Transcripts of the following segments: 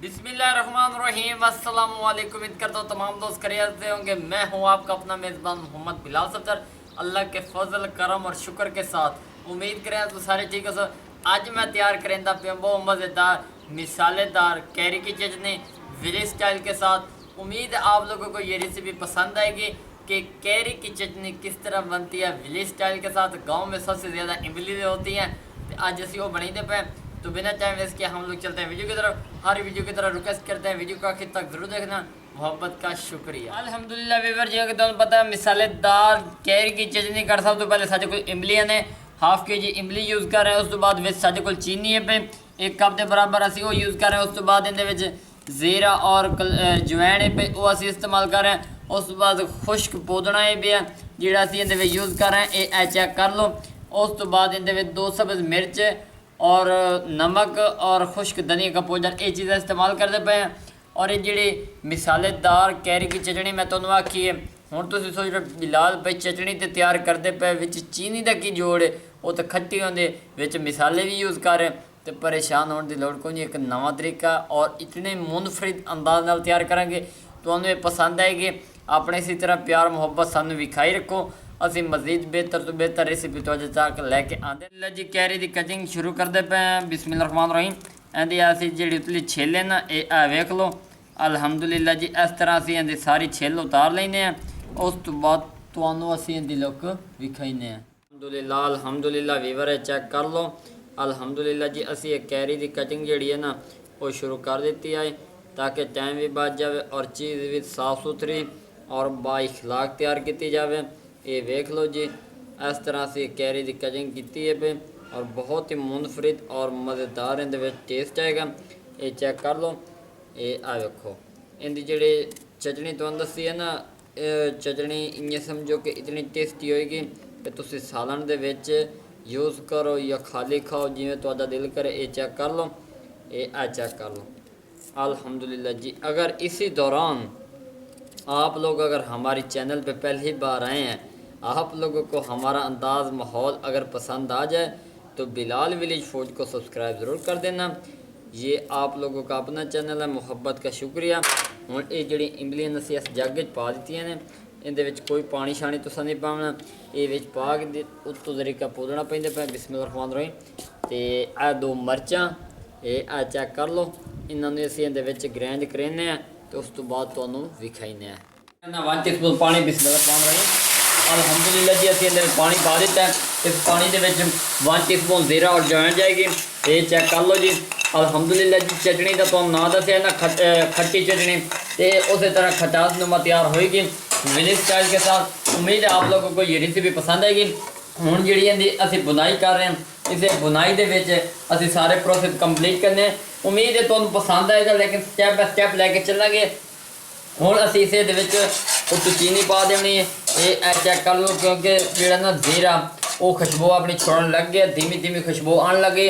बिस्मिल्लाहिर्रहमानिर्रहीम अस्सलामुअलैकुम। उम्मीद करता हूँ तमाम दोस्त खैरियत से होंगे। मैं हूँ आपका अपना मेज़बान मोहम्मद बिलाल सफदर। अल्लाह के फजल करम और शुक्र के साथ उम्मीद करें तो सारे ठीक हो। अज मैं तैयार करेंदा पे बहुत मज़ेदार मिसालेदार कैरी की चटनी विलेज स्टाइल के साथ। उम्मीद है आप लोगों को ये रेसिपी पसंद आएगी कि कैरी की चटनी किस तरह बनती है विलेज स्टाइल के साथ। गाँव में सबसे ज़्यादा इमली होती हैं, तो आज असी वो बनी दे पे। तो बिना टाइम वेस्ट किए हम लोग चलते हैं वीडियो की तरफ। हर वीडियो की तरफ रिक्वेस्ट करते हैं वीडियो को आखिर तक जरूर देखना, मोहब्बत का शुक्रिया। अल्हम्दुलिल्लाह वीवर जी, तुम पता है मिसालेदार कैरी की चटनी कर सब तो पहले साढ़े को इमली ने हाफ के जी इमली यूज़ कर रहे हैं। उस तो बाद साढ़े को चीनी है पे 1 कप के बराबर असी वो यूज़ कर रहे हैं। उस तो बाद इन जीरा और जवैन है पे वो असी इस्तेमाल कर रहे हैं। उस तो बाद खुश्क पुदना है भी है जोड़ा असी इन यूज़ कर रहे हैं, ये चेक कर लो। उस तो बाद इन 2 सब्ज़ मिर्च और नमक और खुश्क धनिया का पाउडर ये चीज़ें इस्तेमाल करते पे हैं। और ये जी मिसालेदार कैरी की चटनी मैं तुहानू आखी है। हुण तुसीं सोच रहे बिलाल भाई चटनी तो तैयार करते पे विच चीनी का की जोड़ है, वो तो खट्टी होंदे विच मिसाले भी यूज़ कर रहे हैं। तो परेशान होने की लड़ कोई नहीं, एक नवा तरीका और इतने मुनफरिद अंदाज नाल तैयार करांगे, तुहानू ये पसंद आएगी। अपने इसी तरह प्यार मुहब्बत सानू विखाई रखो, असी मजीद बेहतर तो बेहतर रेसिपी तो तक लैके आते जी। कैरी की कटिंग शुरू करते पे हैं। बिस्मिल्लाहिर्रहमानिर्रहीम। इहदी असी जी उतली छेल है ना, ये वेख लो। अल्हम्दुलिल्लाह जी, इस तरह असी इहदी सारी छेल उतार लेने हैं। उस तो बाद तुहानू असी इहदी लुक विखाईने हैं। अल्हम्दुलिल्लाह अल्हम्दुलिल्लाह वीवर है, चेक कर लो। अल्हम्दुलिल्लाह जी, असी एक कैरी की कटिंग जी है ना वो शुरू कर दी है ताकि टाइम भी बच जाए और चीज़ भी साफ़ सुथरी और बाइखलाक तैयार की जाए। ये वेख लो जी, इस तरह से कैरी की कटिंग की है पे और बहुत ही मुनफरिद और मज़ेदार इहदे टेस्ट आएगा। ये चेक कर लो। ये आ वेखो इनकी जी चटनी तुहानू दसी है ना, चटनी इं समझो कि इतनी टेस्टी होएगी कि तुसीं सालन दे विच यूज़ करो या खाली खाओ जिवें तुहाडा दिल करे। ये चेक कर लो। ये आ चेक कर लो। अल्हम्दुलिल्लाह जी, अगर इसी दौरान आप लोग अगर हमारे चैनल पे पहली बार आए हैं, आप लोगों को हमारा अंदाज़ माहौल अगर पसंद आ जाए तो बिलाल विलेज फूड को सब्सक्राइब ज़रूर कर देना। ये आप लोगों का अपना चैनल है, मोहब्बत का शुक्रिया। हुण ये जी इमली असी इस जग पा दी ने, इहदे कोई पानी शानी तुसा नहीं पाना। ये पा के उत्तों तरीका पुदना पैंदे पे। बिस्मिल्लाहिर्रहमानिर्रहीम। तो आ 2 मर्चां ये आ चेक कर लो। इन्होंने असी इहदे ग्राइंड करेने हैं तो उस तो बाद तुहानू विखाईने हैं। 1 टीस्पून पानी। बिस्मिल्लाहिर्रहमानिर्रहीम। अल्हम्दुलिल्लाह जी, असी इहदे खा दिता है। इस पानी के 1 टीस्पून जीरा और जवैन जाएगी। ये चेक कर लो जी। अल्हम्दुलिल्लाह जी, चटनी का तुहानू ना दसिया ना खट्टी चटनी, तो उस तरह खटास नुमा तैयार होएगी विलेज स्टाइल के साथ। उम्मीद है आप लोगों को ये रेसिपी पसंद आएगी। हुण जी असी बुनाई कर रहे हैं, इस बुनाई के असी सारे प्रोसेस कंप्लीट करने। उम्मीद है तुहानू पसंद आएगा, लेकिन स्टैप बाय स्टैप लैके चलेंगे। हुण असी इस उत्तों चीनी पा देनी है। ये चेक कर लो, क्योंकि जोड़ा ना जीरा वो खुशबू अपनी छोड़न लग गया, धीमी धीमी खुशबू आने लगे,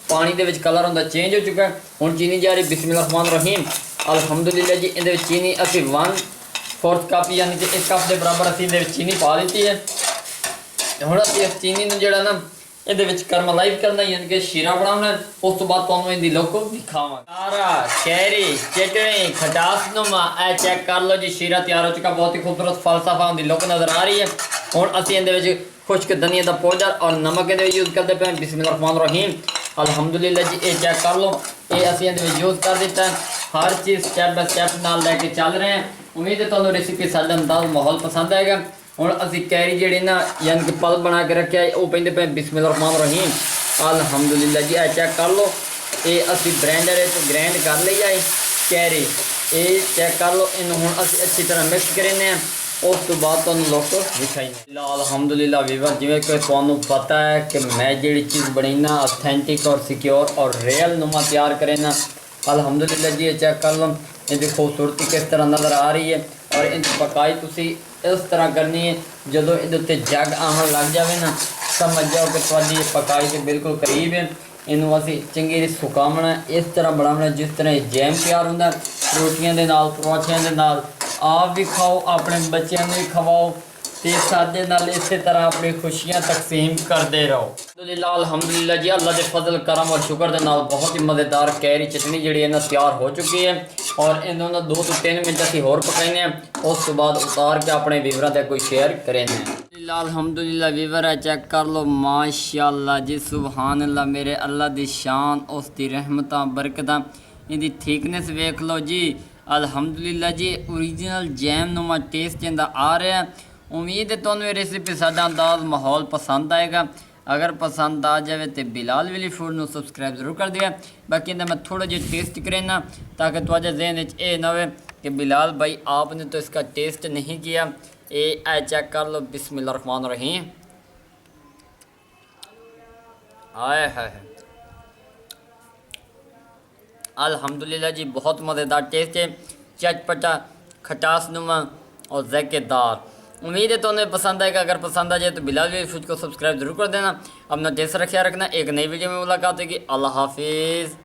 पानी के कलर होंदा चेंज हो चुका है। हुण चीनी जा रही। बिस्मिल्लाहिर्रहमानिर्रहीम। अल्हम्दुलिल्लाह जी, इहदे चीनी असी 1/4 कप यानी कि 1 कप के बराबर असी इहदे चीनी पा दी है। हुण असी इस चीनी नूं जिहड़ा ना इहदे करमलाइज करना यानी कि शीरा बनाना। उस तो बाद तुहानू इहदी लुक दिखावांगे। सारा कैरी चटनी खटास नुमा ए चेक कर लो जी, शीरा तैयार हो चुका। बहुत ही खूबसूरत फलसफा उनकी लुक नज़र आ रही है। हुण असी इहदे खुश्क धनिया का पाउडर और नमक इहदे यूज़ करते पे। बिस्मिल्लाहिर्रहमानिर्रहीम। अल्हम्दुलिल्लाह जी, ये चेक कर लो। ये असी इहदे यूज़ कर दिता है। हर चीज़ स्टैप बाय स्टैप नाल लैके चल रहे हैं। उम्मीद है तुहानू रेसिपी साडा अंदाज माहौल पसंद आएगा। हुण असी कैरी जी ना यानी कि पल्प बना के रखे है, वो पेंदे पे। बिस्मिल्लाहिर्रहमानिर्रहीम। अल्हम्दुलिल्लाह जी, चेक कर लो। ये असी ब्राइंडर तो ग्राइंड कर ली है कैरी। ये चेक कर लो। इन हुण असी अच्छी तरह मिक्स करेने हैं। उस तो बाद तुहानू लुक दिखाईने। अल्हम्दुलिल्लाह वीवर, जिवें कि तुहानू पता है कि मैं जी चीज़ बनाईना ऑथेंटिक और सिक्योर और रियल नुमा तैयार करेना। अल्हम्दुलिल्लाह जी, चेक कर लो। इनकी खूबसूरती किस तरह नज़र आ रही है और इनकी पकाई तुसी इस तरह करनी है, जो ये जग आवन लग जाए ना समझ जाओ कि थोड़ी पकाई के बिल्कुल करीब है। इनू असी चंगी सुकावना इस तरह बनाना जिस तरह जैम तैयार होंगे रोटियां के नाल, परौंठियां के नाल। आप भी खाओ, अपने बच्चों भी खवाओ, ਤੇ ਸਾਡੇ ਨਾਲ ਇਸੇ ਤਰ੍ਹਾਂ ਆਪਣੀ ਖੁਸ਼ੀਆਂ ਤਕਸੀਮ ਕਰਦੇ ਰਹੋ। ਅਲਹਮਦੁਲਿल्लाह ਜੀ, ਅੱਲਾ ਦੇ ਫਜ਼ਲ ਕਰਮ ਔਰ ਸ਼ੁਕਰ ਦੇ ਨਾਲ ਬਹੁਤ ਹੀ ਮਜ਼ੇਦਾਰ ਕੈਰੀ ਚਟਨੀ ਜਿਹੜੀ ਹੈ ਨਾ ਤਿਆਰ ਹੋ ਚੁੱਕੀ ਹੈ ਔਰ ਇਹਨਾਂ ਨੂੰ 2 ਤੋਂ 3 ਮਿੰਟ ਅਸੀਂ ਹੋਰ ਪਕਾਈਨੇ ਆ, ਉਸ ਤੋਂ ਬਾਅਦ ਉਤਾਰ ਕੇ ਆਪਣੇ ਵੀਵਰਾਂ ਤੇ ਕੋਈ ਸ਼ੇਅਰ ਕरेंगे। अल्हम्दुलिल्लाह वीवर चेक कर लो, माशाअल्लाह जी, सुबहान अल्लाह, मेरे अल्लाह दी शान, उसकी रहमतां बरकतां, इहदी थिकनेस वेख लो जी। अल्हम्दुलिल्लाह जी, ओरिजिनल जैम नुमा टेस्ट इहदा आ रहा है। उम्मीद है तुहानू ये रेसिपी साडा अंदाज माहौल पसंद आएगा। अगर पसंद आ जाए तो बिलाल विली फूड को सबसक्राइब जरूर कर दिया। बाकी इन्हें मैं थोड़ा जिहा टेस्ट करेना ताकि तुहाडे ज़हन में ये ना हो कि बिलाल भाई आपने तो इसका टेस्ट नहीं किया। ये चेक कर लो, बिस्मिल्लाहिर्रहमानिर्रहीम। आए है अल्हम्दुलिल्लाह जी, बहुत मज़ेदार टेस्ट है, चटपटा, खटास नुमा और ज़ायकेदार। उम्मीद है तो उन्हें पसंद आएगा। अगर पसंद आ जाए तो बिलाल विली फूड को सब्सक्राइब जरूर कर देना। अपना टेस्ट रखा रखना। एक नई वीडियो में मुलाकात होगी। अल्लाह हाफिज़।